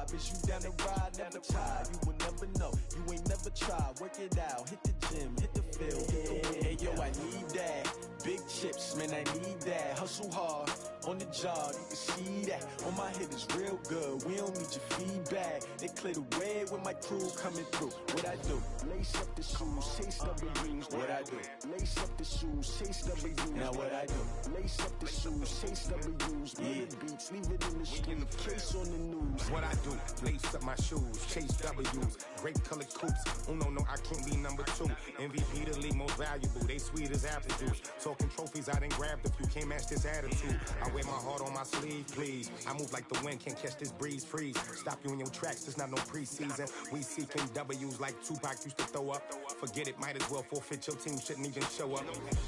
vibe. Is you down the ride? Never tired. You will never know. You ain't never tried. Work it out. Hit the gym. Hit the field. Hit the wheel. Hey, yo, I need that. Big chips, man, I need that. Hustle hard. On the job, you can see that. On my hit is real good. We don't need your feedback. They clear the way with my crew coming through. What I do? Lace up the shoes, chase W's. What I do? Lace up the shoes, chase W's. Now what I do? Lace up the shoes, chase W's. Yeah. Beats, leave it in the street, case on the news. What I do? Lace up my shoes, chase W's. Great colored coops. Oh no, I can't be number 2. MVP the league most valuable. They sweet as apple juice. Talking trophies, I done grabbed a few. Can't match this attitude. I wear my heart on my sleeve, please. I move like the wind, can't catch this breeze, freeze. Stop you in your tracks, there's not no preseason. We seeking W's like Tupac used to throw up. Forget it, might as well forfeit, your team shouldn't even show up.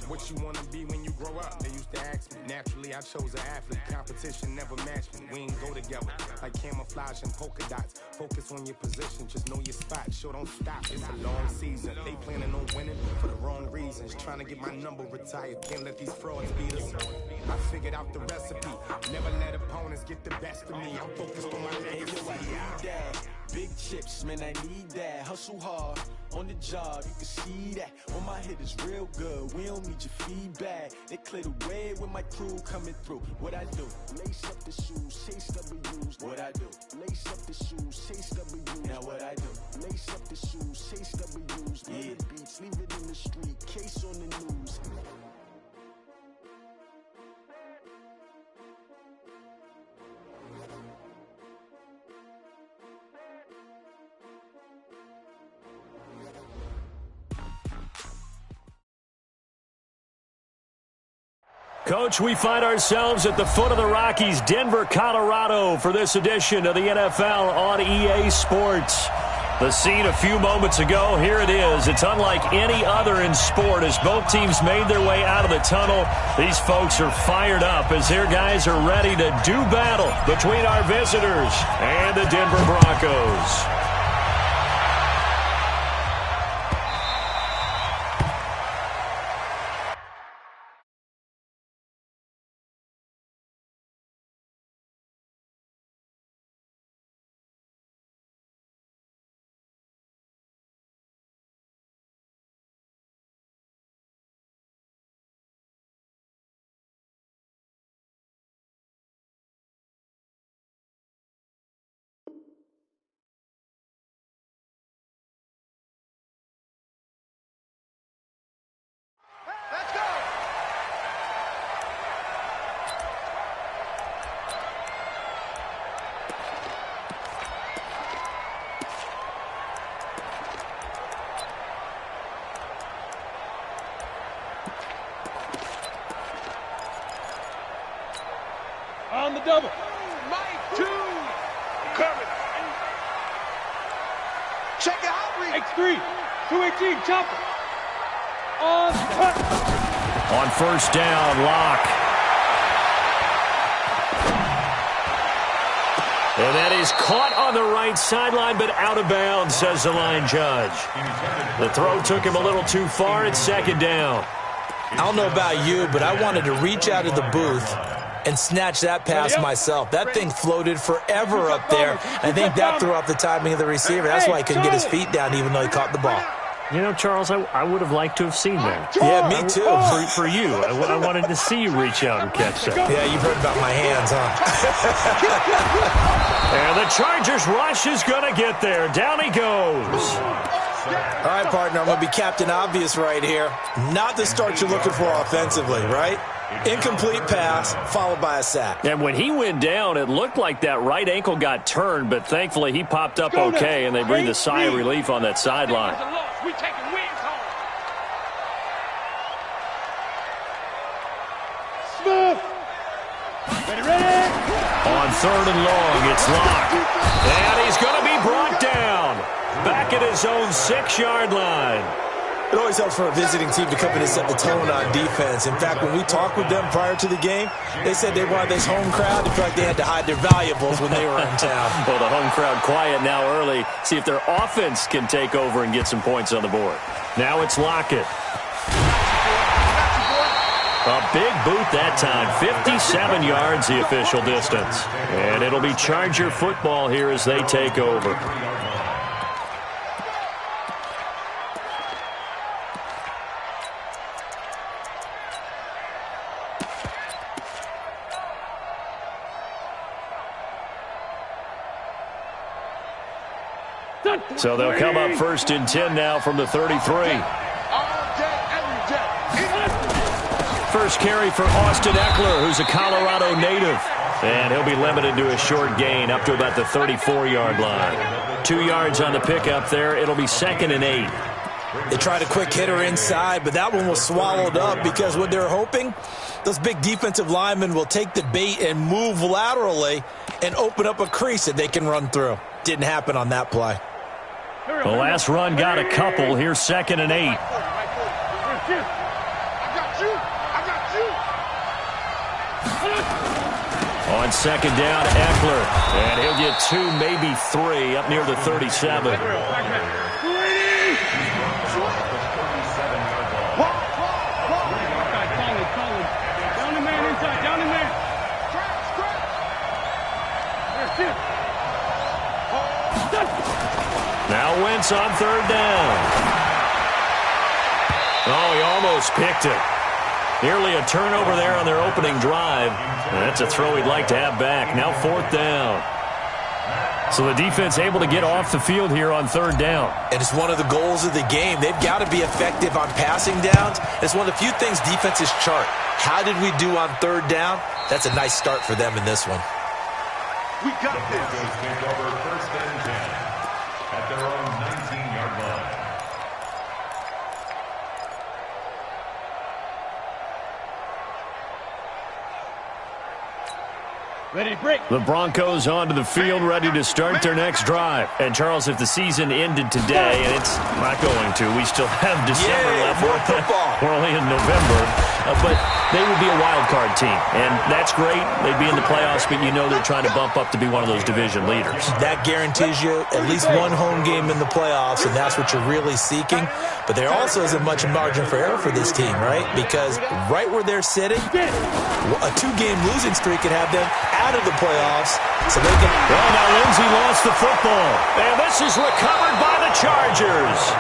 What you wanna be when you grow up? They used to ask me. Naturally, I chose an athlete. Competition never matched me. We ain't go together like camouflage and polka dots. Focus on your position, just know your spot. Sure, don't stop, it's a long season. They planning on winning for the wrong reasons. Trying to get my number retired, can't let these frauds beat us. I figured out the recipe. Never let opponents get the best of me. I'm focused on my legacy. I need that. Big chips, man, I need that. Hustle hard. On the job, you can see that. On my hit is real good. We don't need your feedback. They clear the way with my crew coming through. What I do? Lace up the shoes, chase W's. What I do? Lace up the shoes, chase W's. Now what I do? Lace up the shoes, chase W's. Yeah. Beats, leave it in the street, case on the news. Coach, we find ourselves at the foot of the Rockies, Denver, Colorado, for this edition of the NFL on EA Sports. The scene a few moments ago, here it is. It's unlike any other in sport as both teams made their way out of the tunnel. These folks are fired up as their guys are ready to do battle between our visitors and the Denver Broncos. On the double. Mike, 2. Covered. Check it out, Reed. X3. 218. Chopper. On cut. On first down, Locke. And that is caught on the right sideline, but out of bounds, says the line judge. The throw took him a little too far. It's second down. I don't know about you, but I wanted to reach out of the booth and snatch that pass myself. That thing floated forever up there. I think that threw off the timing of the receiver. That's why he couldn't get his feet down even though he caught the ball. You know, Charles, I would have liked to have seen that. Yeah, me too. For you. I wanted to see you reach out and catch that. Yeah, you've heard about my hands, huh? And the Chargers rush is going to get there. Down he goes. All right, partner, I'm going to be Captain Obvious right here. Not the start you're looking for offensively, right? Incomplete pass, followed by a sack. And when he went down, it looked like that right ankle got turned, but thankfully he popped up okay, and they breathed a sigh of relief on that sideline. We taking wins home. Smith. Ready. On third and long, it's Locke. And he's going to be brought down. Back at his own 6-yard line. It always helps for a visiting team to come in and set the tone on defense. In fact, when we talked with them prior to the game, they said they wanted this home crowd to feel like they had to hide their valuables when they were in town. Well, the home crowd quiet now early. See if their offense can take over and get some points on the board. Now it's Lockett. A big boot that time. 57 yards the official distance. And it'll be Charger football here as they take over. So they'll come up 1st and 10 now from the 33. First carry for Austin Eckler, who's a Colorado native. And he'll be limited to a short gain up to about the 34-yard line. 2 yards on the pickup there. It'll be 2nd and 8. They tried a quick hitter inside, but that one was swallowed up because what they're hoping, those big defensive linemen will take the bait and move laterally and open up a crease that they can run through. Didn't happen on that play. The last run got a couple. Here's 2nd and 8. On 2nd down, Eckler. And he'll get 2, maybe 3, up near the 37. Now Wentz on 3rd down. Oh, he almost picked it. Nearly a turnover there on their opening drive. And that's a throw he'd like to have back. Now 4th down. So the defense able to get off the field here on 3rd down. And it's one of the goals of the game. They've got to be effective on passing downs. It's one of the few things defenses chart. How did we do on 3rd down? That's a nice start for them in this one. We got this. Take over 1st and 10 at their own 19-yard line. Ready, break. The Broncos onto the field, ready to start their next drive. And, Charles, if the season ended today, and it's not going to, we still have December left. More football. We're only in November. But they would be a wild card team, and that's great. They'd be in the playoffs, but you know they're trying to bump up to be one of those division leaders. That guarantees you at least one home game in the playoffs, and that's what you're really seeking. But there also isn't much margin for error for this team, right? Because right where they're sitting, a 2-game losing streak could have them out of the playoffs, so they can... Well, now Lindsey lost the football, and this is recovered by the Chargers.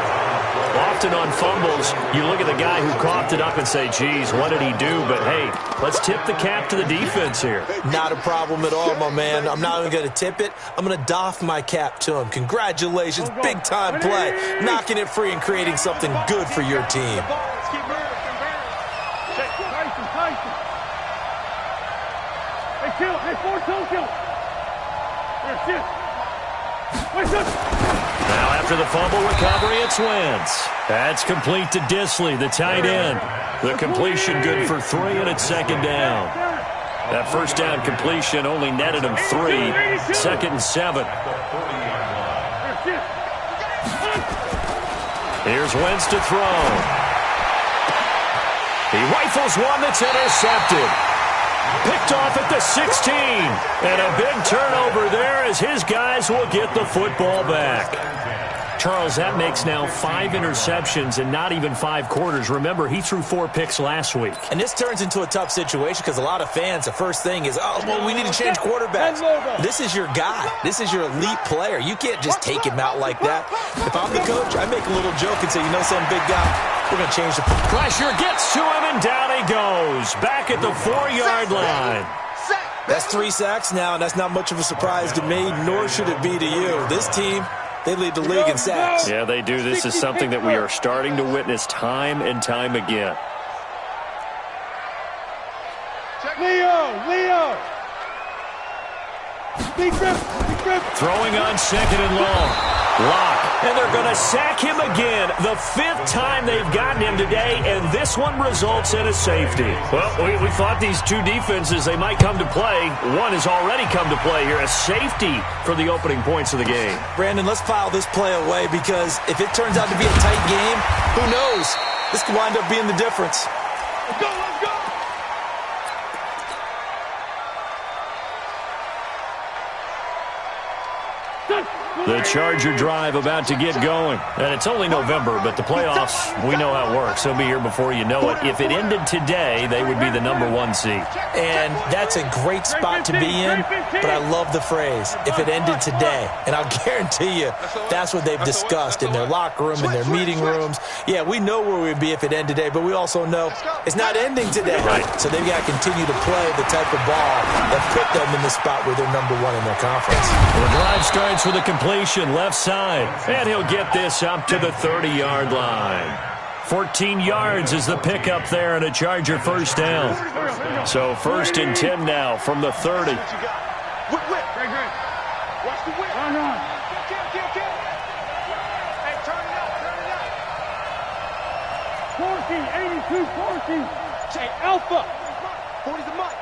Often on fumbles, you look at the guy who coughed it up and say, geez, what did he do? But, hey, let's tip the cap to the defense here. Not a problem at all, my man. I'm not even going to tip it. I'm going to doff my cap to him. Congratulations, big-time play. Knocking it free and creating something good for your team. Now after the fumble recovery, it's Wentz. That's complete to Disley, the tight end. The completion good for 3, and it's 2nd down. That 1st down completion only netted him 3. 2nd and 7. Here's Wentz to throw. He rifles one that's intercepted. Picked off at the 16. And a big turnover there as his guys will get the football back. Charles, that makes now 5 interceptions in not even 5 quarters. Remember, he threw 4 picks last week. And this turns into a tough situation because a lot of fans, the first thing is, oh, well, we need to change quarterbacks. This is your guy. This is your elite player. You can't just take him out like that. If I'm the coach, I make a little joke and say, you know something, big guy, we're going to change the... Pressure gets to him, and down he goes. Back at the 4-yard line. That's 3 sacks now, and that's not much of a surprise to me, nor should it be to you. This team... they lead the league in sacks. Yeah, they do. This is something that we are starting to witness time and time again. Leo! Big grip! Throwing on 2nd and long. Lock. And they're going to sack him again. The 5th time they've gotten him today, and this one results in a safety. Well, we thought these two defenses, they might come to play. One has already come to play here. A safety for the opening points of the game. Brandon, let's file this play away because if it turns out to be a tight game, who knows? This could wind up being the difference. Let's go! Good. The Charger drive about to get going. And it's only November, but the playoffs, we know how it works. They'll be here before you know it. If it ended today, they would be the #1 seed. And that's a great spot to be in, but I love the phrase, if it ended today. And I'll guarantee you that's what they've discussed in their locker room, in their meeting rooms. Yeah, we know where we'd be if it ended today, but we also know it's not ending today. Right. So they've got to continue to play the type of ball that put them in the spot where they're #1 in their conference. The drive starts with a completion left side, and he'll get this up to the 30-yard line. 14 yards is the pickup there, and a Charger first down. So 1st and 10 now from the 30. Watch the whip. Run. Hey, turn it up. 82-14. Hey, Alpha. 40's a month.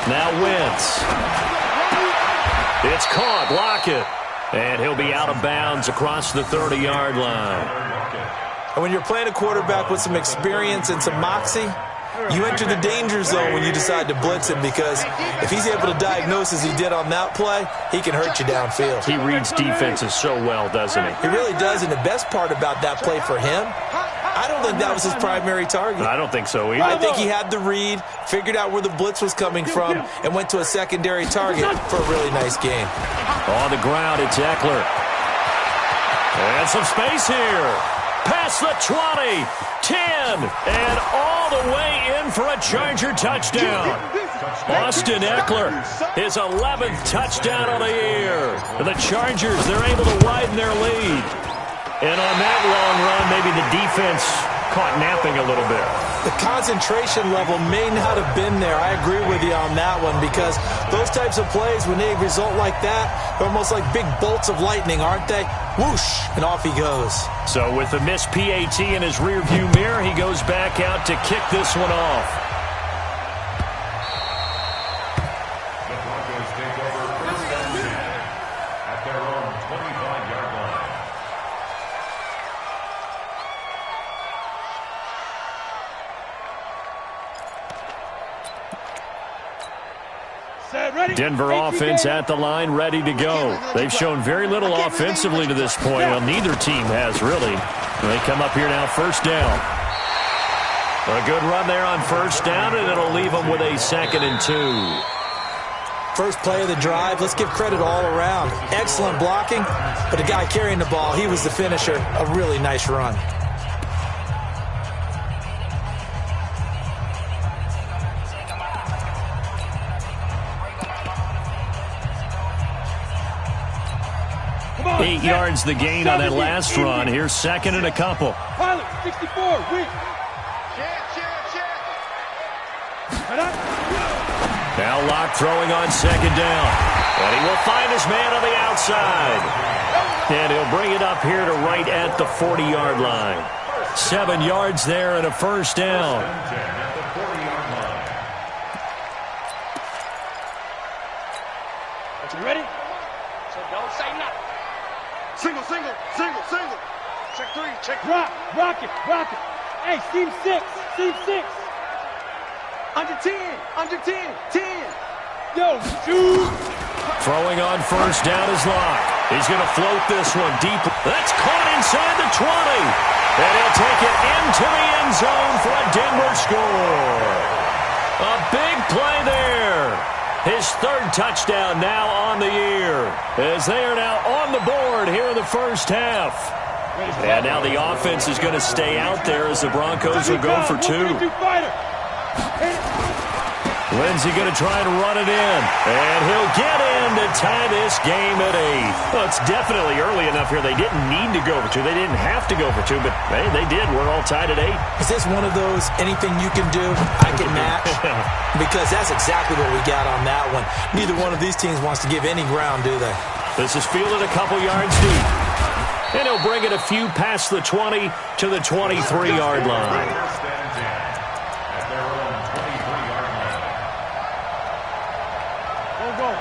Now Wentz. It's caught. Lockett. And he'll be out of bounds across the 30-yard line. And when you're playing a quarterback with some experience and some moxie, you enter the danger zone when you decide to blitz him, because if he's able to diagnose as he did on that play, he can hurt you downfield. He reads defenses so well, doesn't he? He really does, and the best part about that play for him, I don't think that was his primary target. I don't think so either. I think he had the read, figured out where the blitz was coming from, and went to a secondary target for a really nice game. On the ground, it's Eckler. And some space here. Past the 20, 10, and all the way in for a Charger touchdown. Austin Eckler, his 11th touchdown of the year. The Chargers, they're able to widen their lead. And on that long run, maybe the defense caught napping a little bit. The concentration level may not have been there. I agree with you on that one, because those types of plays, when they result like that, they're almost like big bolts of lightning, aren't they? Whoosh, and off he goes. So with the missed PAT in his rearview mirror, he goes back out to kick this one off. The Broncos take over 1st and 10 at their own 25-yard line. Denver offense at the line, ready to go. They've shown very little offensively to this point. Well, neither team has, really. They come up here now, 1st down. A good run there on 1st down, and it'll leave them with a 2nd and 2. First play of the drive, let's give credit all around. Excellent blocking, but the guy carrying the ball, he was the finisher. A really nice run. Eight yards the gain on that last run. Here's 2nd and a couple. Pilot, 64, weak. Now Locke throwing on 2nd down. And he will find his man on the outside. And he'll bring it up here to right at the 40-yard line. 7 yards there and a 1st down. You ready? So don't say nothing. Single. Check 3, check. Rock it. Hey, seam 6. Under 10, 10. Yo, shoot. Throwing on 1st down is Locke. He's going to float this one deep. That's caught inside the 20. And he'll take it into the end zone for a Denver score. A big play there. His 3rd touchdown now on the year, as they are now on the board here in the 1st half. And now the offense is going to stay out there as the Broncos will go for 2. Lindsey going to try and run it in, and he'll get in to tie this game at 8. Well, it's definitely early enough here. They didn't need to go for 2. They didn't have to go for 2, but hey, they did. We're all tied at 8. Is this one of those anything you can do, I can match? Because that's exactly what we got on that one. Neither one of these teams wants to give any ground, do they? This is fielded a couple yards deep. And he'll bring it a few past the 20 to the 23-yard line.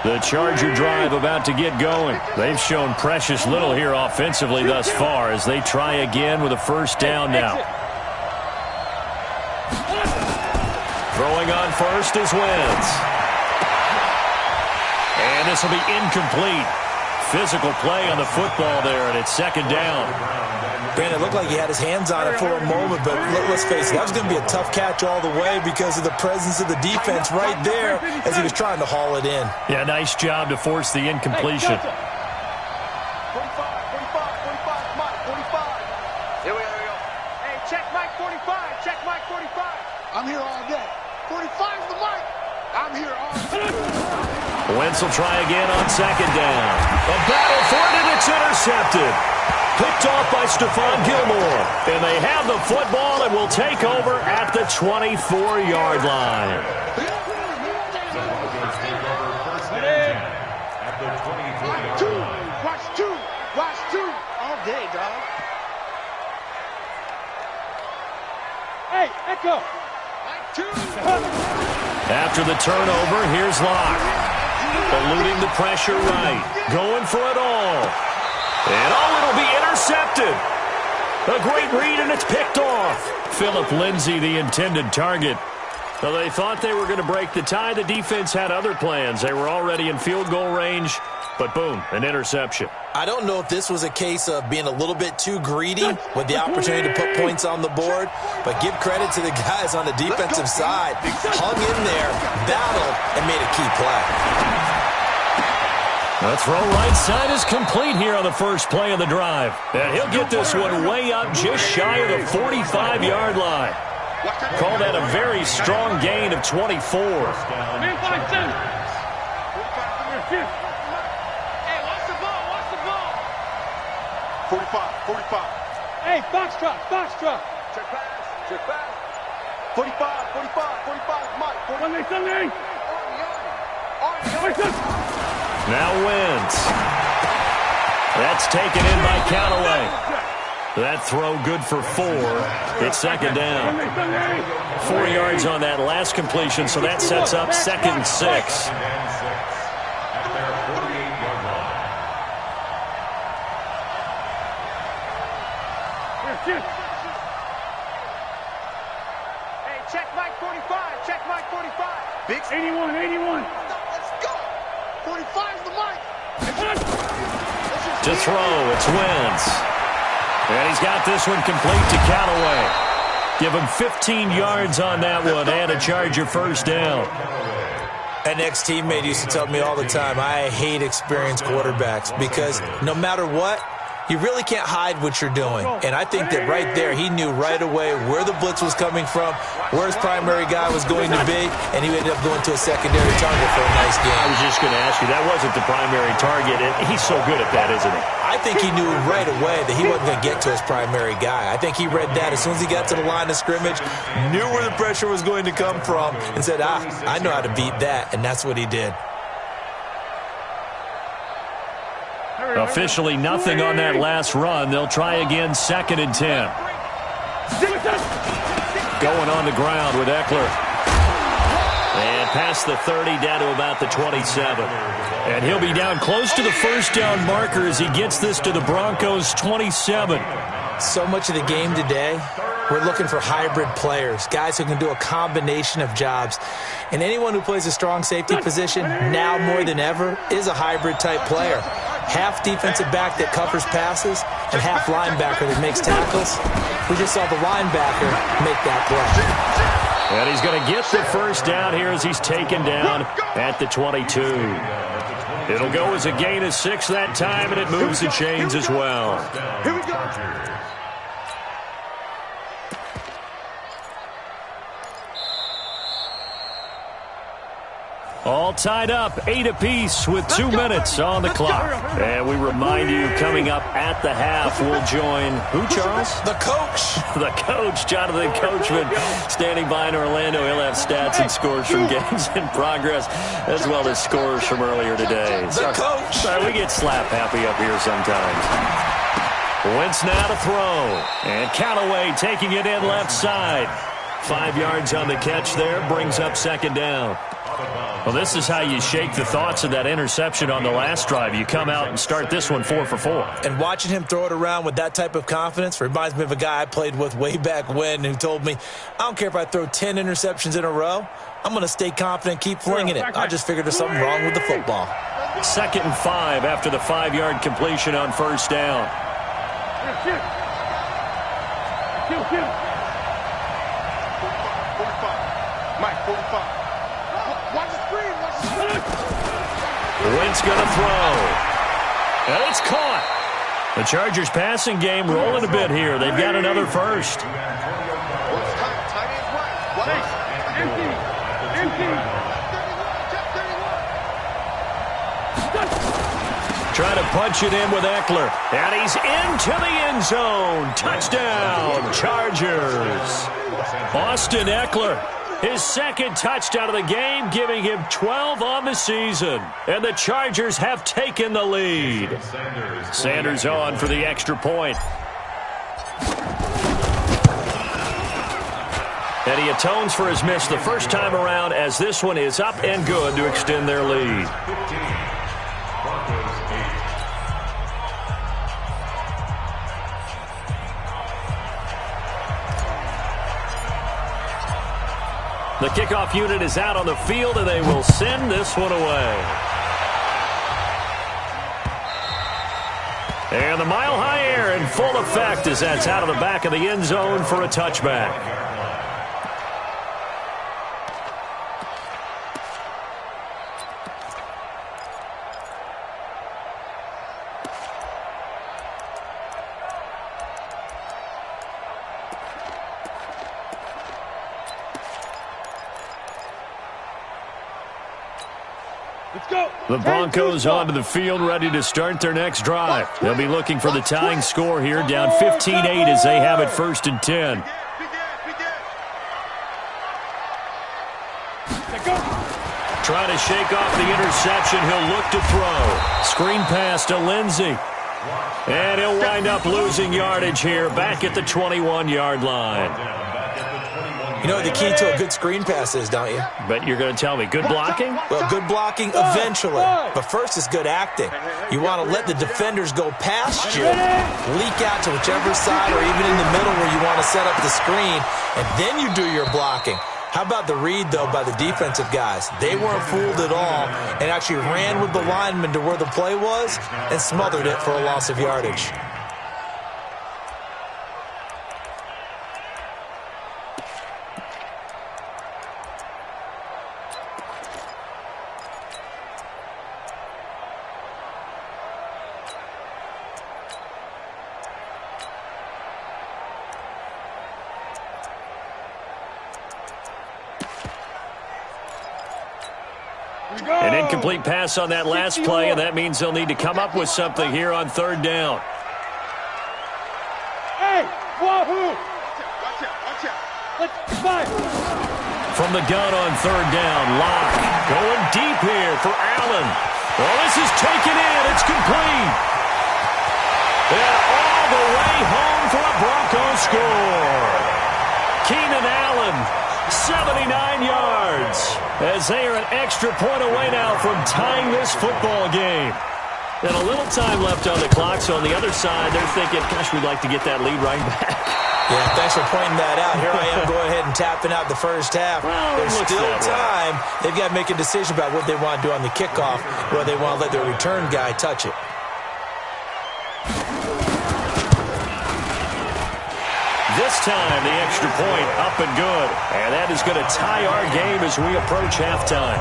The Charger drive about to get going. They've shown precious little here offensively thus far as they try again with a 1st down now. Throwing on 1st is Wentz. And this will be incomplete. physical play on the football there, and it's second down. Brandon, it looked like he had his hands on it for a moment, but let's face it, that was going to be a tough catch all the way because of the presence of the defense right there as he was trying to haul it in. Yeah, nice job to force the incompletion. 45, 45, Mike, 45. Here we go. Hey, check Mike 45, check Mike 45. I'm here all day. 45's the mic. I'm here all day. Wentz will try again on second down. A battle for it, and it's intercepted. Picked off by Stephon Gilmore. And they have the football and will take over at the 24-yard line. Watch two. All day, dog. Hey, Echo. After the turnover, here's Locke. Eluding the pressure right. Going for it all. And it'll be intercepted. A great read, and it's picked off. Phillip Lindsay, the intended target. Well, they thought they were going to break the tie. The defense had other plans. They were already in field goal range, but boom, an interception. I don't know if this was a case of being a little bit too greedy with the opportunity to put points on the board, but give credit to the guys on the defensive side. Hung in there, battled, and made a key play. The throw right side is complete here on the first play of the drive. And he'll get this one way up just shy of the 45-yard line. Call that a very strong gain of 24. Hey, watch the ball. 45. Hey, box truck. Check pass. 45, Mike. Sunday. Now Wentz. That's taken in by Callaway. That throw good for 4. It's second down. 4 yards on that last completion, so that sets up second and 6. At their 48-yard line. Hey, check Mike 45. Big 81. Let's go. 45's the mic. To throw, it's Wentz. And he's got this one complete to Callaway. Give him 15 yards on that one and a Charger first down. An ex-teammate used to tell me all the time, I hate experienced quarterbacks because no matter what, you really can't hide what you're doing. And I think that right there, he knew right away where the blitz was coming from, where his primary guy was going to be, and he ended up going to a secondary target for a nice game. I was just going to ask you, that wasn't the primary target. He's so good at that, isn't he? I think he knew right away that he wasn't going to get to his primary guy. I think he read that as soon as he got to the line of scrimmage, knew where the pressure was going to come from, and said, I know how to beat that, and that's what he did. Officially nothing on that last run. They'll try again, second and 10. Going on the ground with Eckler. And past the 30, down to about the 27. And he'll be down close to the first down marker as he gets this to the Broncos' 27. So much of the game today, we're looking for hybrid players, guys who can do a combination of jobs. And anyone who plays a strong safety position, now more than ever, is a hybrid-type player. Half defensive back that covers passes and half linebacker that makes tackles. We just saw the linebacker make that play. And he's going to get the first down here as he's taken down at the 22. It'll go as a gain of 6 that time, and it moves the chains as well. Here we go. All tied up, 8 apiece with 2 minutes on the clock. And we remind you, coming up at the half, we'll join who, Charles? The coach. The coach, Jonathan Coachman, standing by in Orlando. He'll have stats and scores from games in progress, as well as scores from earlier today. The coach. Sorry, we get slap happy up here sometimes. Wentz now to throw. And Callaway taking it in left side. 5 yards on the catch there, brings up second down. Well, this is how you shake the thoughts of that interception on the last drive. You come out and start this one 4 for 4. And watching him throw it around with that type of confidence reminds me of a guy I played with way back when who told me, I don't care if I throw 10 interceptions in a row. I'm going to stay confident, keep flinging it. I just figured there's something wrong with the football. 2nd and 5 after the 5-yard completion on first down. Shoot. 45. Mike, 45. Watch the screen. Wentz going to throw. And it's caught. The Chargers passing game rolling a bit here. They've got another first. Trying to punch it in with Eckler. And he's into the end zone. Touchdown, Chargers. Austin Eckler, his 2nd touchdown of the game, giving him 12 on the season. And the Chargers have taken the lead. Sanders on for the extra point. And he atones for his miss the first time around, as this one is up and good to extend their lead. The kickoff unit is out on the field, and they will send this one away. And the mile-high air in full effect as that's out of the back of the end zone for a touchback. The Broncos onto the field, ready to start their next drive. They'll be looking for the tying score here, down 15-8 as they have it 1st and 10. Trying to shake off the interception. He'll look to throw. Screen pass to Lindsey. And he'll wind up losing yardage here, back at the 21-yard line. You know what the key to a good screen pass is, don't you? But you're going to tell me, good blocking? Well, good blocking eventually. But first is good acting. You want to let the defenders go past you, leak out to whichever side or even in the middle where you want to set up the screen, and then you do your blocking. How about the read, though, by the defensive guys? They weren't fooled at all and actually ran with the lineman to where the play was and smothered it for a loss of yardage. An incomplete pass on that last play, and that means they'll need to come up with something here on 3rd down. Hey, wahoo! Watch out. Let's fight. From the gun on 3rd down, Locke going deep here for Allen. Well, this is taken in. It's complete. And all the way home for a Broncos score. Keenan Allen, 79 yards, as they are an extra point away now from tying this football game. And a little time left on the clock, so on the other side, they're thinking, gosh, we'd like to get that lead right back. Yeah, thanks for pointing that out. Here I am going ahead and tapping out the first half. Well, there's still time. They've got to make a decision about what they want to do on the kickoff, whether they want to let their return guy touch it. This time, the extra point up and good. And that is going to tie our game as we approach halftime.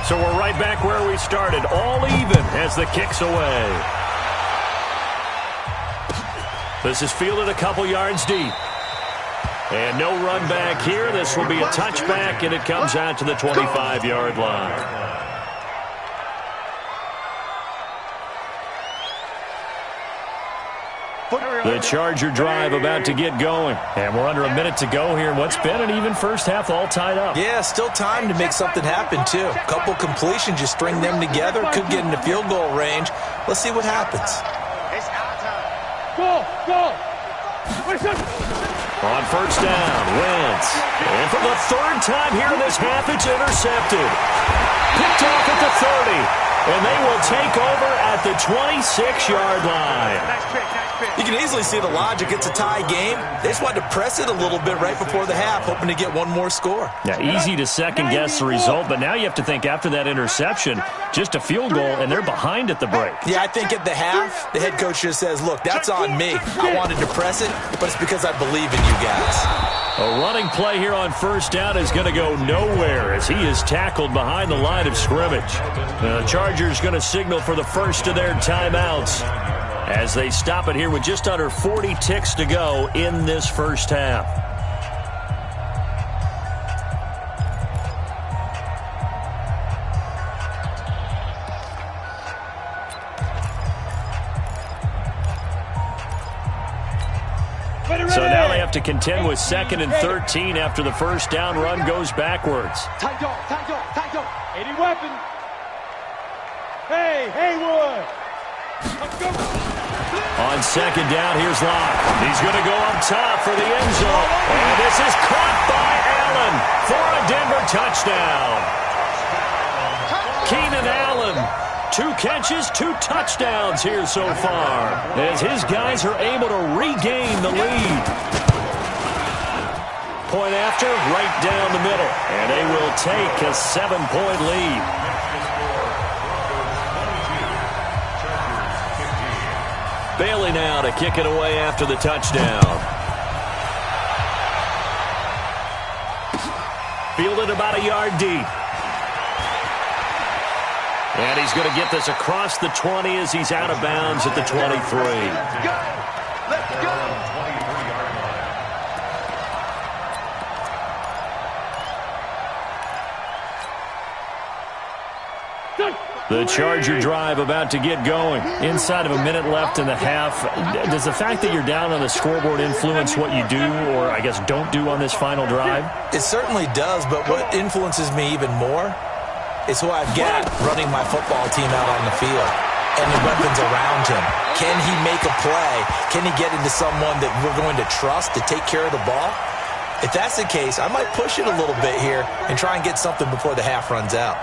So we're right back where we started, all even as the kick's away. This is fielded a couple yards deep. And no run back here. This will be a touchback, and it comes out to the 25-yard line. The Charger drive about to get going. And we're under a minute to go here. What's been an even first half, all tied up. Yeah, still time to make something happen, too. A couple completions, you string them together. Could get into field goal range. Let's see what happens. Go! On first down, Wentz. And for the 3rd time here in this half, it's intercepted. Picked off at the 30. And they will take over at the 26-yard line. Nice pick, nice pick. You can easily see the logic. It's a tie game. They just wanted to press it a little bit right before the half, hoping to get one more score. Yeah, easy to second-guess the result, but now you have to think after that interception, just a field goal, and they're behind at the break. Yeah, I think at the half, the head coach just says, look, that's on me. I wanted to press it, but it's because I believe in you guys. A running play here on first down is going to go nowhere as he is tackled behind the line of scrimmage. The Chargers going to signal for the first of their timeouts as they stop it here with just under 40 ticks to go in this first half. So now they have to contend with 2nd and 13 after the first down run goes backwards. Tight dog, tight dog, tight dog. 80 weapon. Hey, Haywood. Let's go. On 2nd down, here's Locke. He's going to go up top for the end zone. And this is caught by Allen for a Denver touchdown. Keenan Allen. 2 catches, 2 touchdowns here so far as his guys are able to regain the lead. Point after, right down the middle. And they will take a 7-point lead. Bailey now to kick it away after the touchdown. Fielded about a yard deep. And he's going to get this across the 20 as he's out of bounds at the 23. Let's go. The Charger drive about to get going. Inside of a minute left in the half. Does the fact that you're down on the scoreboard influence what you do or, I guess, don't do on this final drive? It certainly does, but what influences me even more is who I've got running my football team out on the field and the weapons around him. Can he make a play? Can he get into someone that we're going to trust to take care of the ball? If that's the case, I might push it a little bit here and try and get something before the half runs out.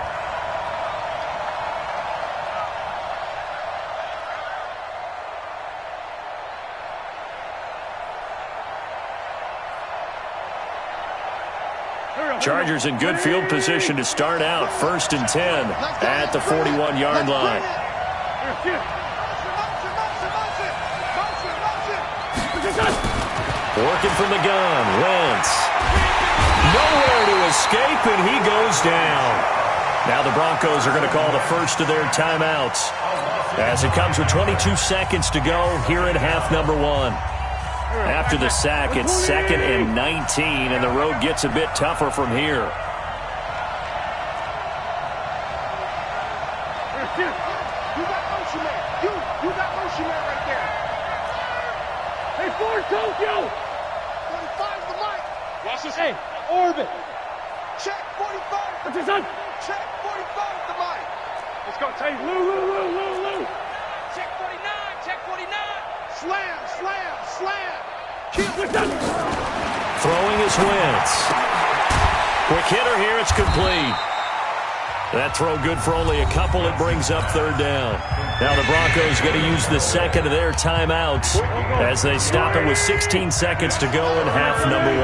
Chargers in good field position to start out. 1st and 10 at the 41-yard line. Working from the gun. Wentz. Nowhere to escape, and he goes down. Now the Broncos are going to call the first of their timeouts as it comes with 22 seconds to go here in half number 1. After the sack, it's 2nd and 19, and the road gets a bit tougher from here. You got motion man. You got motion man right there. Hey, Ford Tokyo. 45's the mic. Watch this. Hey, orbit. Check 45. What's this on? Check 45's the mic. Let's go, Tay. Lou. Check 49. Check 49. Slam. Throwing his Wentz. Quick hitter here, it's complete. That throw good for only a couple. It brings up 3rd down. Now the Broncos going to use the second of their timeouts as they stop it with 16 seconds to go in half number 1.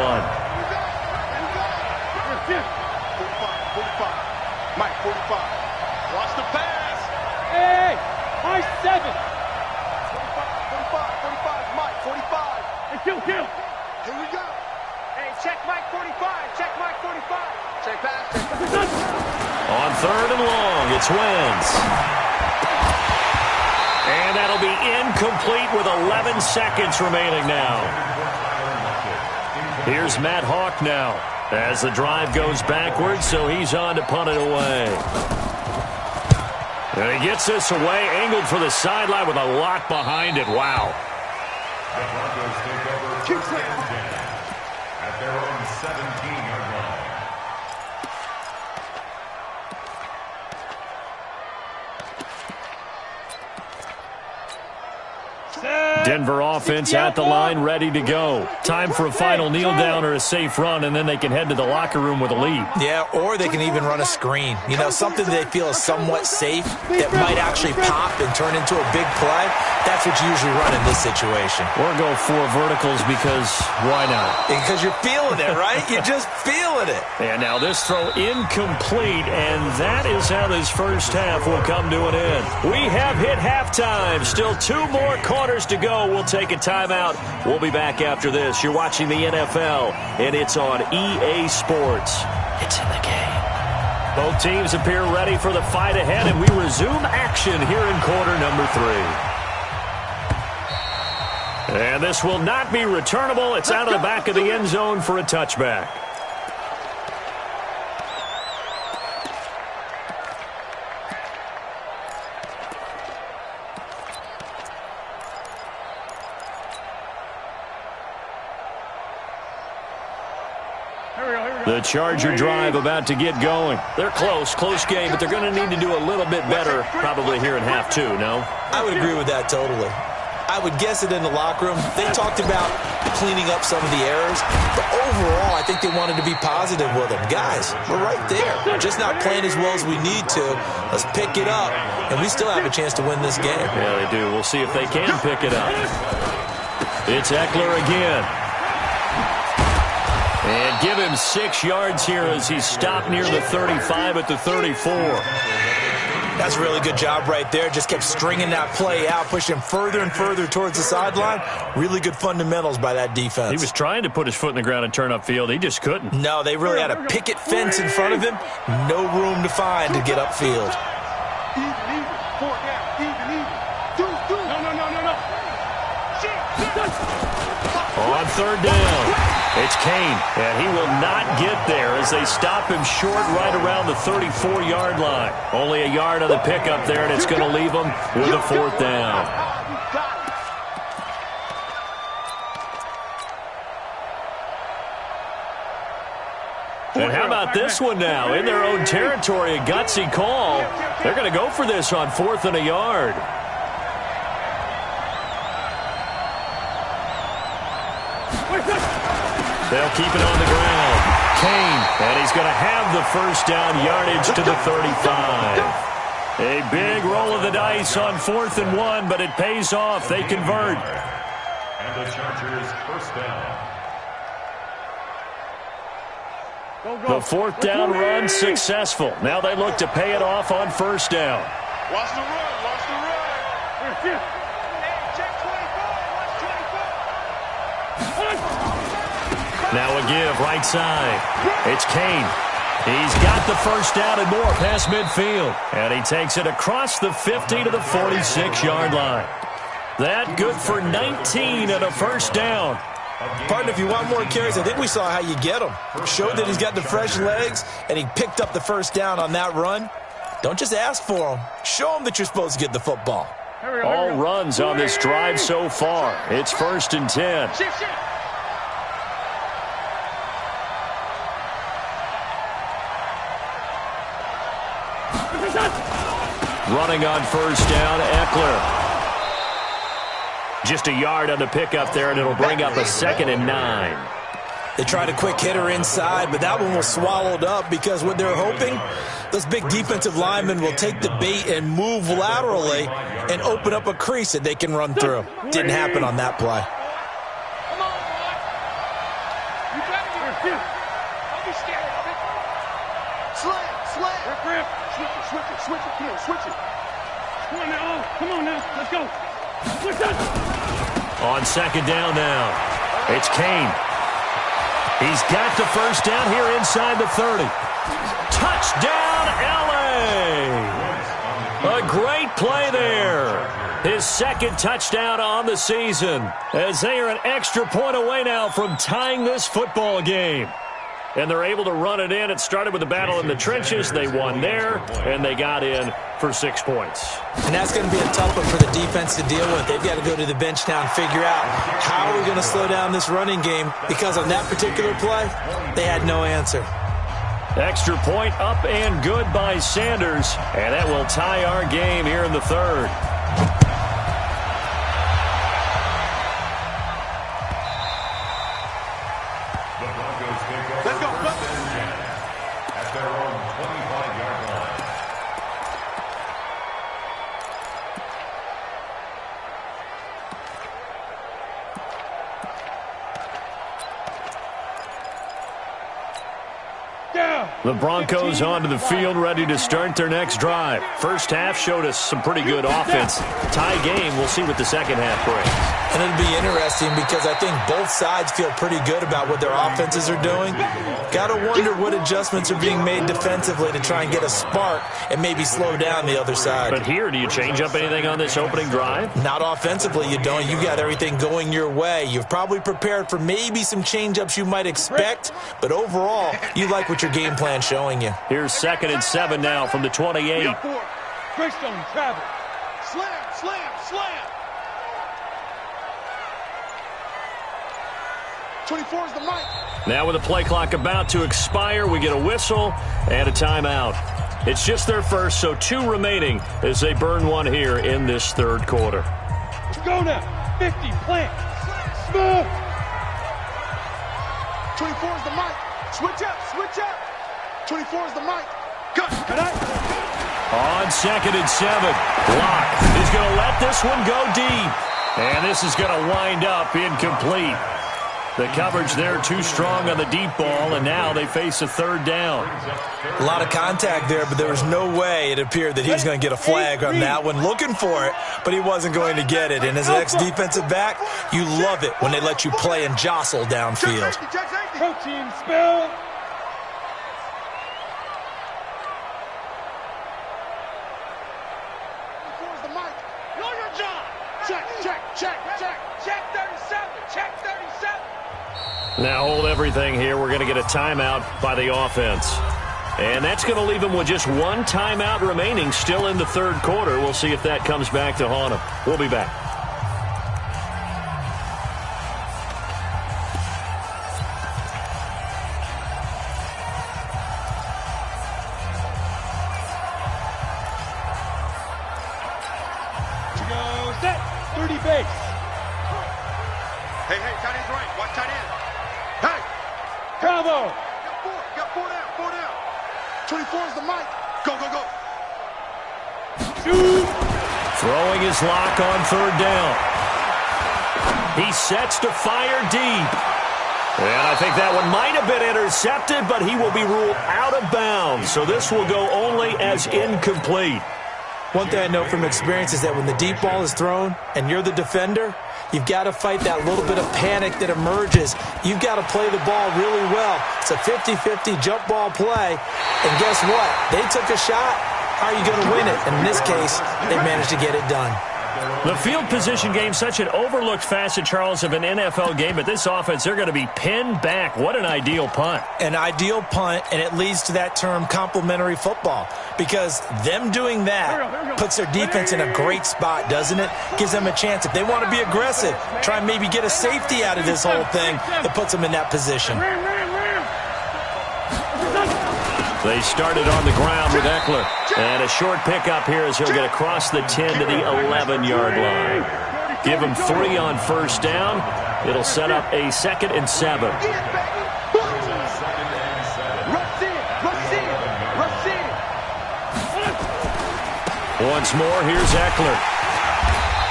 45. Mike, 45. Watch the pass. Hey, Mike 7. 45, Mike, 45. Hey, kill. Here we go. Hey, check Mike 45. Check Mike 45. Check pass. On 3rd and long, it's Wentz. And that'll be incomplete with 11 seconds remaining now. Here's Matt Hhk now as the drive goes backwards, so he's on to punt it away. And he gets this away, angled for the sideline with a lot behind it. Wow. The Broncos take over 1st and 10 at their own 17-yard line. Denver offense at the line, ready to go. Time for a final kneel down or a safe run, and then they can head to the locker room with a lead. Yeah, or they can even run a screen. You know, something they feel is somewhat safe that might actually pop and turn into a big play. That's what you usually run in this situation. Or go 4 verticals because why not? Because you're feeling it, right? You're just feeling it. And now this throw incomplete, and that is how this first half will come to an end. We have hit halftime. Still 2 more quarters to go. We'll take a timeout. We'll be back after this. You're watching the NFL, and it's on EA Sports. It's in the game. Both teams appear ready for the fight ahead, and we resume action here in quarter number 3. And this will not be returnable. It's out of the back of the end zone for a touchback. The Charger drive about to get going. They're close game, but they're going to need to do a little bit better probably here in half 2, no? I would agree with that totally. I would guess it in the locker room. They talked about cleaning up some of the errors, but overall, I think they wanted to be positive with them. Guys, we're right there. We're just not playing as well as we need to. Let's pick it up, and we still have a chance to win this game. Yeah, they do. We'll see if they can pick it up. It's Eckler again. And give him 6 yards here as he's stopped near the 35 at the 34. That's a really good job right there. Just kept stringing that play out, pushing further and further towards the sideline. Really good fundamentals by that defense. He was trying to put his foot in the ground and turn upfield. He just couldn't. No, they really had a picket fence in front of him. No room to find to get upfield. On third down, it's Kane, and he will not get there as they stop him short right around the 34-yard line. Only a yard on the pickup there, and it's going to leave him with a 4th down. And how about this one now? In their own territory, a gutsy call. They're going to go for this on 4th and a yard. They'll keep it on the ground. Kane, and he's going to have the first down yardage to the 35. A big roll of the dice on 4th and 1, but it pays off. They convert. And the Chargers first down. The 4th down run successful. Now they look to pay it off on 1st down. Watch the run. Watch the run. Now a give right side. It's Kane. He's got the first down and more past midfield. And he takes it across the 50 to the 46-yard line. That good for 19 and a first down. Partner, if you want more carries, I think we saw how you get him. Showed that he's got the fresh legs, and he picked up the first down on that run. Don't just ask for him. Show him that you're supposed to get the football. All runs on this drive so far. It's 1st and 10. Running on 1st down, Eckler. Just a yard on the pickup there, and it'll bring up a 2nd and 9. They tried a quick hitter inside, but that one was swallowed up because what they're hoping, those big defensive linemen will take the bait and move laterally and open up a crease that they can run through. Didn't happen on that play. Come on, boy. You got to get it. Don't be scared of it. Slant. Rip. Switch it. Come on, switch it. Come on now. Let's go. Switch it. On 2nd down now, it's Kane. He's got the first down here inside the 30. Touchdown, L.A. A great play there. His 2nd touchdown on the season, as they are an extra point away now from tying this football game. And they're able to run it in. It started with a battle in the trenches. They won there, and they got in for 6 points. And that's going to be a tough one for the defense to deal with. They've got to go to the bench now and figure out how are we going to slow down this running game, because on that particular play, they had no answer. Extra point up and good by Sanders, and that will tie our game here in the 3rd. The Broncos onto the field, ready to start their next drive. First half showed us some pretty good offense. Tie game, we'll see what the second half brings. And it'll be interesting because I think both sides feel pretty good about what their offenses are doing. Got to wonder what adjustments are being made defensively to try and get a spark and maybe slow down the other side. But here, do you change up anything on this opening drive? Not offensively, you don't. You got everything going your way. You've probably prepared for maybe some change-ups you might expect, but overall, you like what your game plan's showing you. Here's 2nd and 7 now from the 28. Greystone, travel. Slam, slam, slam. 24 is the mic. Now with the play clock about to expire, we get a whistle and a timeout. It's just their first, so 2 remaining as they burn one here in this third quarter. Go now. 50, plant. Smooth. 24 is the mic. Switch up, switch up. 24 is the mic. Cut. On 2nd and 7, Locke is going to let this one go deep. And this is going to wind up incomplete. The coverage there too strong on the deep ball, and now they face a third down. A lot of contact there, but there was no way it appeared that he was going to get a flag on that one. Looking for it, but he wasn't going to get it. And as an ex-defensive back, you love it when they let you play and jostle downfield. Protein spill. Where's the mic? Know your job. Check, check, check, check. Check 37, check 37. Now hold everything here. We're going to get a timeout by the offense. And that's going to leave them with just one timeout remaining still in the third quarter. We'll see if that comes back to haunt them. We'll be back. To go set. 30 base. Hey, tight end's right. Watch tight end. Hey! Bravo! Got four down. 24 is the mic. Go, go, go. Shoot! Throwing his lock on third down. He sets to fire deep. And I think that one might have been intercepted, but he will be ruled out of bounds. So this will go only as incomplete. One thing I know from experience is that when the deep ball is thrown and you're the defender, you've got to fight that little bit of panic that emerges. You've got to play the ball really well. It's a 50-50 jump ball play. And guess what? They took a shot. How are you going to win it? And in this case, they managed to get it done. The field position game, such an overlooked facet, Charles, of an NFL game. But this offense, they're going to be pinned back. What an ideal punt. An ideal punt, and it leads to that term complementary football. Because them doing that puts their defense in a great spot, doesn't it? Gives them a chance. If they want to be aggressive, try and maybe get a safety out of this whole thing, that puts them in that position. They started on the ground with Eckler. And a short pickup here as he'll get across the 10 to the 11-yard line. Give him 3 on first down. It'll set up a 2nd and 7. Once more, here's Eckler.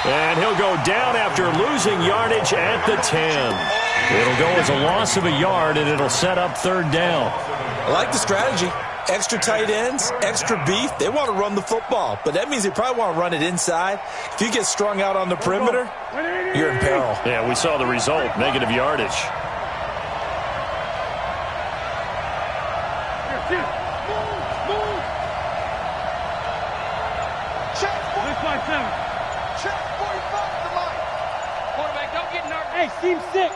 And he'll go down after losing yardage at the 10. It'll go as a loss of a yard, and it'll set up third down. I like the strategy. Extra tight ends, extra beef. They want to run the football, but that means they probably want to run it inside. If you get strung out on the perimeter, you're in peril. Yeah, we saw the result, negative yardage. Check 45 the mic. Quarterback, don't get nervous. Hey, seam 6.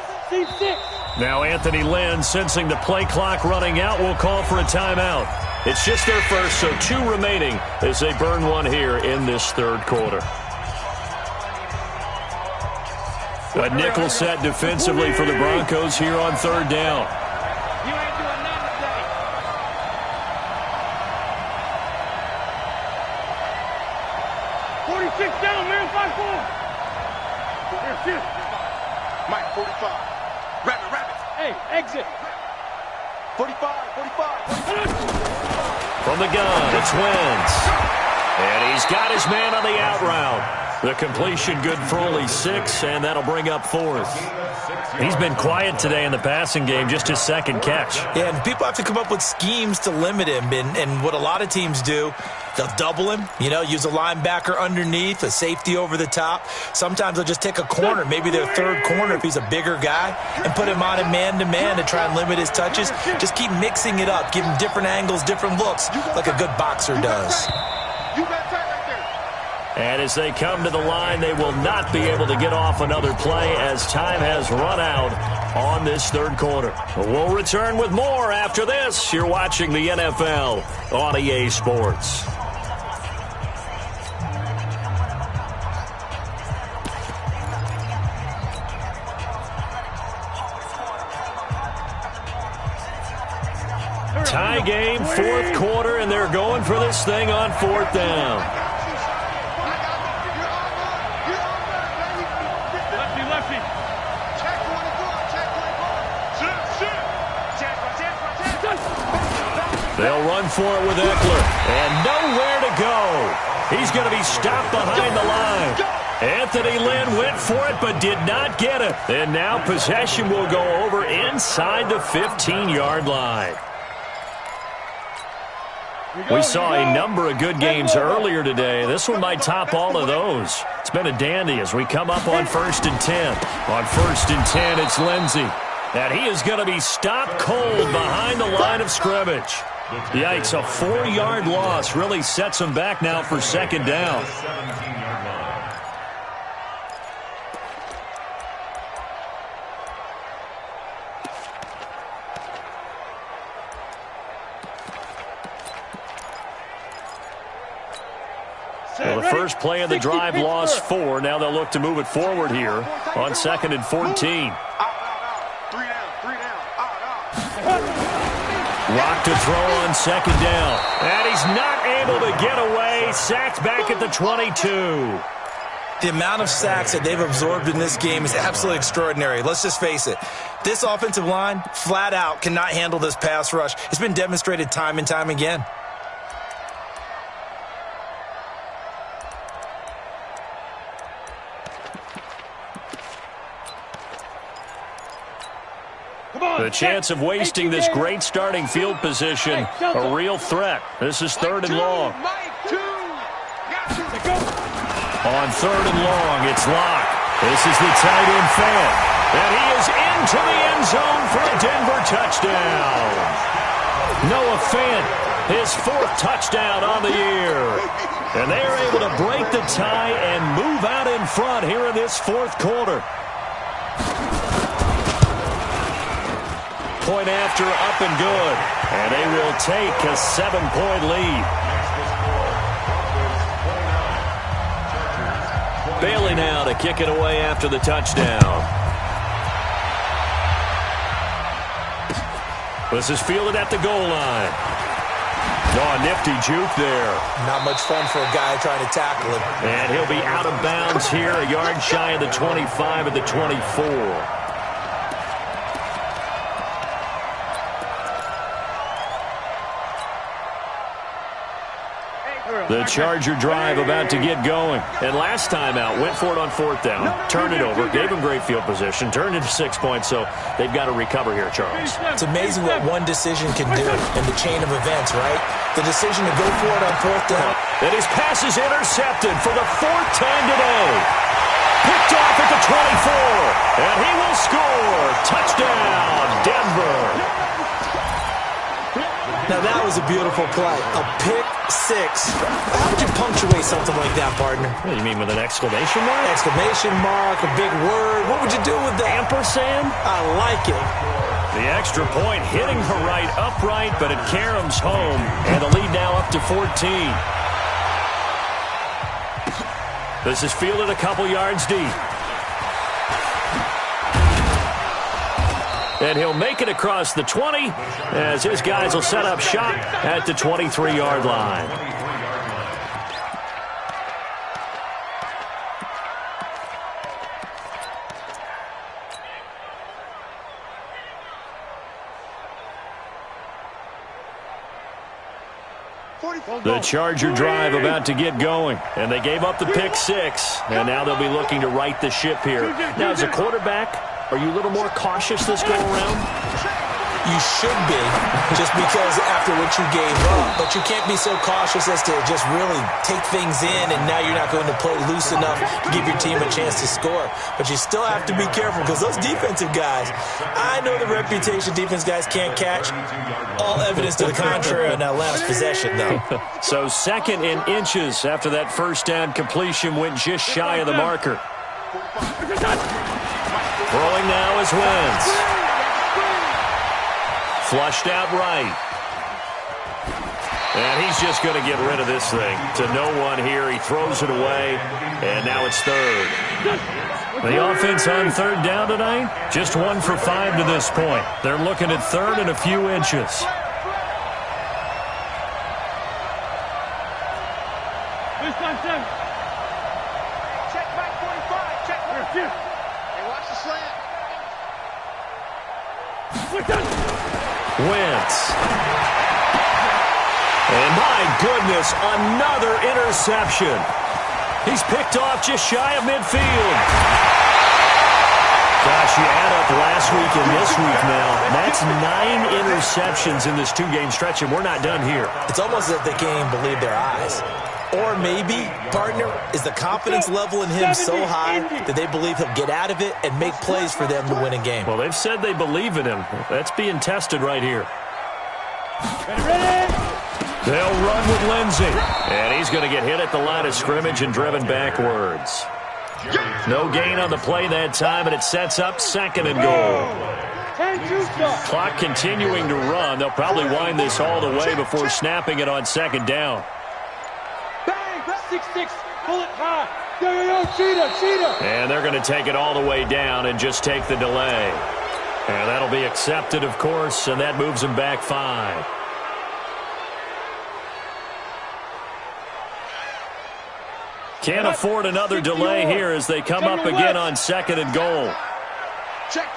Now Anthony Lynn, sensing the play clock running out, will call for a timeout. It's just their first, so 2 remaining as they burn one here in this third quarter. A nickel set defensively for the Broncos here on third down. You ain't doing nothing today. 46 down, man, 5-4. Here, Mike, 45. Rabbit. Hey, exit. 45. From the gun, it's Wentz. And he's got his man on the out route. The completion good for only 6, and that'll bring up 4th. He's been quiet today in the passing game, just his second catch. Yeah, and people have to come up with schemes to limit him. And what a lot of teams do, they'll double him, use a linebacker underneath, a safety over the top. Sometimes they'll just take a corner, maybe their third corner if he's a bigger guy, and put him on a man-to-man to try and limit his touches. Just keep mixing it up, give him different angles, different looks, like a good boxer does. And as they come to the line, they will not be able to get off another play as time has run out on this third quarter. We'll return with more after this. You're watching the NFL on EA Sports. Tie game, fourth quarter, and they're going for this thing on 4th down. They'll run for it with Eckler, and nowhere to go. He's going to be stopped behind the line. Anthony Lynn went for it but did not get it. And now possession will go over inside the 15-yard line. We saw a number of good games earlier today. This one might top all of those. It's been a dandy as we come up on 1st and 10. On 1st and 10, it's Lindsey. And he is going to be stopped cold behind the line of scrimmage. Yikes, a 4-yard loss really sets him back now for 2nd down. Well, the first play of the drive lost 4. Now they'll look to move it forward here on 2nd and 14. Rock to throw on 2nd down. And he's not able to get away. Sacked back at the 22. The amount of sacks that they've absorbed in this game is absolutely extraordinary. Let's just face it. This offensive line, flat out, cannot handle this pass rush. It's been demonstrated time and time again. The chance of wasting this great starting field position, a real threat. This is 3rd and long. On 3rd and long, it's Locke. This is the tight end fan. And he is into the end zone for a Denver touchdown. Noah Fant, his 4th touchdown on the year. And they are able to break the tie and move out in front here in this 4th quarter. Point after, up and good. And they will take a 7-point lead. Bailey now to kick it away after the touchdown. This is fielded at the goal line. Oh, nifty juke there. Not much fun for a guy trying to tackle him. And he'll be out of bounds here, a yard shy of the 25 at the 24. The Charger drive about to get going. And last time out, went for it on 4th down, turned it over, gave him great field position, turned it to 6 points, so they've got to recover here, Charles. It's amazing what one decision can do in the chain of events, right? The decision to go for it on 4th down. And his pass is intercepted for the 4th time today. Picked off at the 24, and he will score. Touchdown, Denver. Now, that was a beautiful play. A pick 6. How would you punctuate something like that, partner? What do you mean, with an exclamation mark? Exclamation mark, a big word. What would you do with that? Ampersand? I like it. The extra point hitting her right upright, but it caroms home. And the lead now up to 14. This is fielded a couple yards deep. And he'll make it across the 20 as his guys will set up shop at the 23-yard line. The Charger drive about to get going, and they gave up the pick 6, and now they'll be looking to right the ship here. Now, as a quarterback, are you a little more cautious this go-around? You should be, just because after what you gave up. But you can't be so cautious as to just really take things in, and now you're not going to play loose enough to give your team a chance to score. But you still have to be careful, because those defensive guys, I know the reputation defense guys can't catch. All evidence to the contrary on Atlanta's possession, though. So 2nd and inches after that first down completion went just shy of the marker. Throwing now is Wentz. Flushed out right. And he's just going to get rid of this thing. To no one here. He throws it away. And now it's 3rd. The offense on 3rd down tonight, just 1 for 5 to this point. They're looking at 3rd and a few inches. Check back 45. Check back. Hey, watch the slant. Wentz. And my goodness, another interception. He's picked off just shy of midfield. Gosh, you add up last week and this week now. That's 9 interceptions in this 2-game stretch, and we're not done here. It's almost as if they can't even believe their eyes. Or maybe, partner, is the confidence level in him so high that they believe he'll get out of it and make plays for them to win a game. Well, they've said they believe in him. That's being tested right here. They'll run with Lindsey. And he's going to get hit at the line of scrimmage and driven backwards. No gain on the play that time, and it sets up 2nd and goal. Clock continuing to run. They'll probably wind this all the way before snapping it on 2nd down. 6-6, pull it high. Yo, cheetah. And they're going to take it all the way down and just take the delay. And that'll be accepted, of course, and that moves them back 5. Can't afford another delay here as they come up again on 2nd and goal. Check.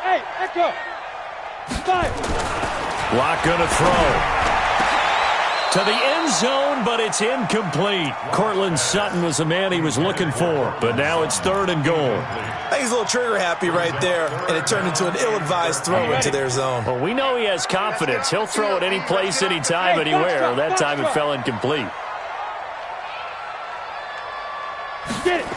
Hey, Echo. 5. Lock going to throw. To the end zone, but it's incomplete. Cortland Sutton was the man he was looking for, but now it's 3rd and goal. I think he's a little trigger happy right there, and it turned into an ill-advised throw into their zone. Well, we know he has confidence. He'll throw it any place, anytime, anywhere. That time it fell incomplete. Get it.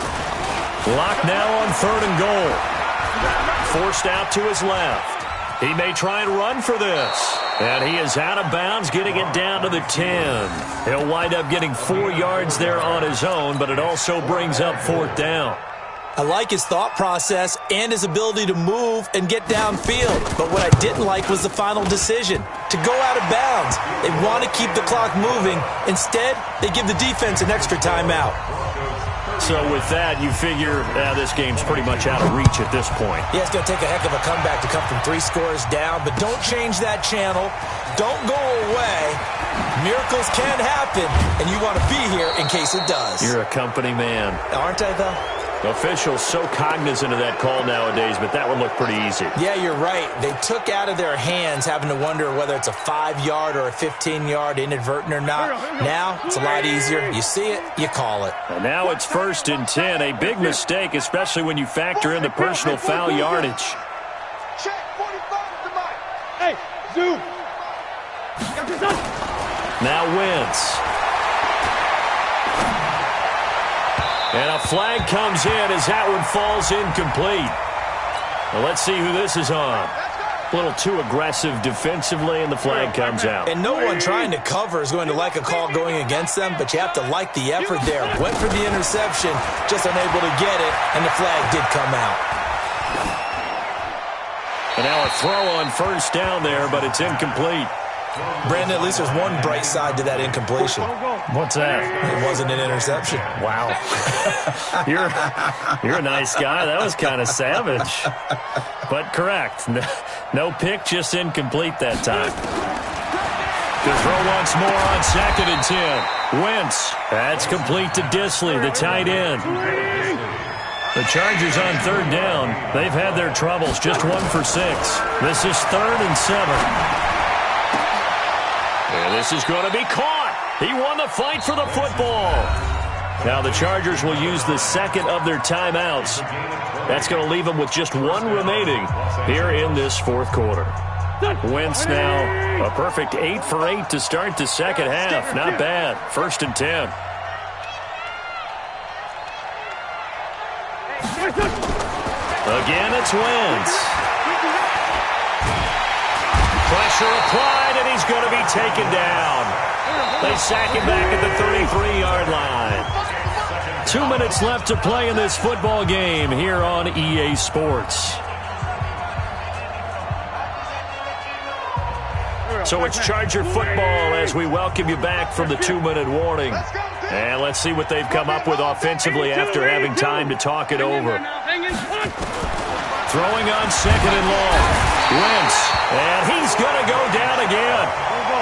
Lock now on 3rd and goal. Forced out to his left. He may try and run for this. And he is out of bounds, getting it down to the 10. He'll wind up getting 4 yards there on his own, but it also brings up 4th down. I like his thought process and his ability to move and get downfield. But what I didn't like was the final decision, to go out of bounds. They want to keep the clock moving. Instead, they give the defense an extra timeout. So with that, you figure this game's pretty much out of reach at this point. Yeah, it's going to take a heck of a comeback to come from 3 scores down, but don't change that channel. Don't go away. Miracles can happen, and you want to be here in case it does. You're a company man. Aren't I, though? Officials so cognizant of that call nowadays, but that would look pretty easy. Yeah, you're right. They took out of their hands having to wonder whether it's a 5-yard or a 15-yard inadvertent or not. Now, it's a lot easier. You see it, you call it. And now it's 1st and 10. A big mistake, especially when you factor in the personal foul yardage. Check 45 to Mike. Hey, zoom. Now Wentz. And a flag comes in as that one falls incomplete. Well, let's see who this is on. A little too aggressive defensively, and the flag comes out. And no one trying to cover is going to like a call going against them, but you have to like the effort there. Went for the interception, just unable to get it, and the flag did come out. And now a throw on 1st down there, but it's incomplete. Brandon, at least there's one bright side to that incompletion. What's that? It wasn't an interception. Wow. You're a nice guy. That was kind of savage. But correct. No pick, just incomplete that time. To throw once more on 2nd and 10. Wentz. That's complete to Disley, the tight end. The Chargers on 3rd down. They've had their troubles. Just 1 for 6. This is 3rd and 7. This is going to be caught. He won the fight for the football. Now the Chargers will use the second of their timeouts. That's going to leave them with just one remaining here in this fourth quarter. Wentz now a perfect 8 for 8 to start the second half. Not bad. 1st and 10. Again, it's Wentz. Pressure applied, and he's going to be taken down. They sack him back at the 33-yard line. 2 minutes left to play in this football game here on EA Sports. So it's Charger football as we welcome you back from the 2-minute warning. And let's see what they've come up with offensively after having time to talk it over. Throwing on 2nd and long. Wentz, and he's going to go down again.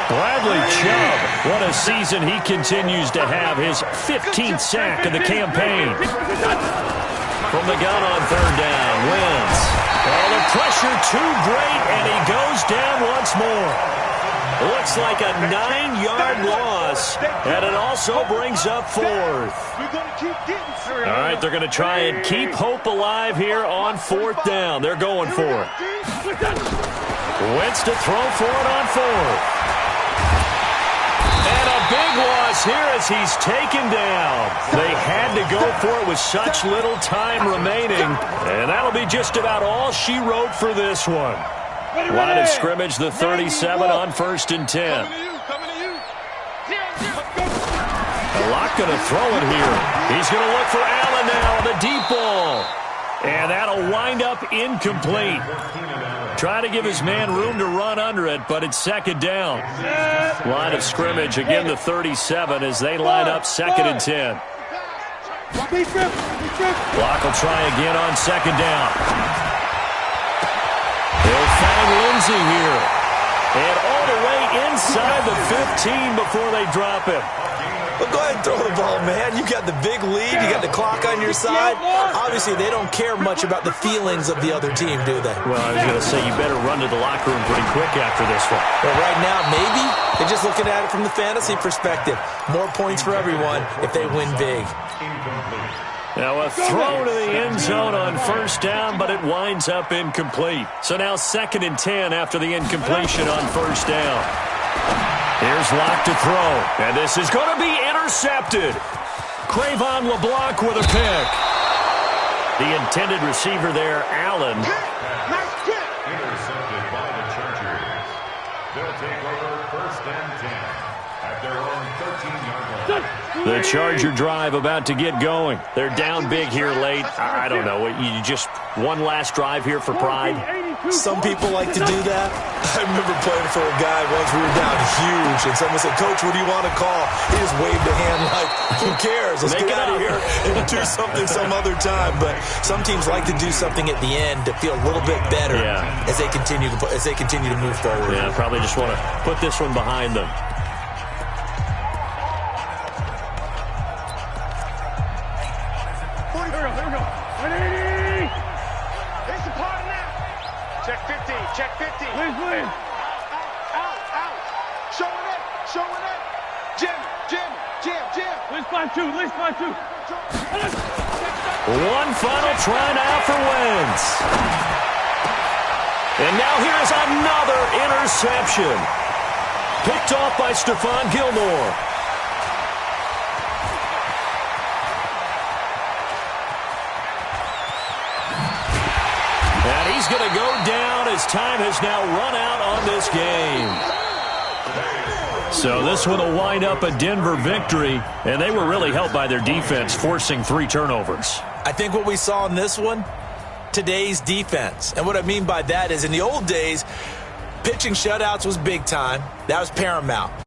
Bradley Chubb, what a season he continues to have. His 15th sack of the campaign. From the gun on 3rd down, Wentz. Oh, the pressure too great, and he goes down once more. Looks like a 9-yard loss, and it also brings up 4th. All right, they're going to try and keep hope alive here on 4th down. They're going for it. Wentz to throw for it on 4th. And a big loss here as he's taken down. They had to go for it with such little time remaining, and that'll be just about all she wrote for this one. Line of scrimmage, the 37 on 1st and 10. Locke going to throw it here. He's going to look for Allen now on the deep ball. And that'll wind up incomplete. Try to give his man room to run under it, but it's 2nd down. Line of scrimmage, again the 37 as they line up 2nd and 10. Locke will try again on 2nd down. They'll find Lindsey here. And all the way inside the 15 before they drop him. Well, go ahead and throw the ball, man. You got the big lead. You got the clock on your side. Obviously, they don't care much about the feelings of the other team, do they? Well, I was going to say, you better run to the locker room pretty quick after this one. Well, right now, maybe. They're just looking at it from the fantasy perspective. More points for everyone if they win big. Now a throw to the end zone on 1st down, but it winds up incomplete. So now 2nd and 10 after the incompletion on 1st down. Here's Locke to throw, and this is going to be intercepted. Cravon LeBlanc with a pick. The intended receiver there, Allen. Intercepted by the Chargers. They'll take over 1st and 10 at their own 13-yard line. The Charger drive about to get going. They're down big here late. I don't know. You just one last drive here for pride? Some people like to do that. I remember playing for a guy once. We were down huge, and someone said, "Coach, what do you want to call?" He just waved a hand like, "Who cares? Let's get out of here and do something some other time." But some teams like to do something at the end to feel a little bit better as they continue to move forward. Yeah, probably just want to put this one behind them. Check 50. Please. Out. Showing up. Jim. Let's find two. One final try now for Wentz. And now here's another interception. Picked off by Stephon Gilmore. And he's going to go down as time has now run out on this game. So this one will wind up a Denver victory, and they were really helped by their defense, forcing 3 turnovers. I think what we saw in this one, today's defense. And what I mean by that is in the old days, pitching shutouts was big time. That was paramount.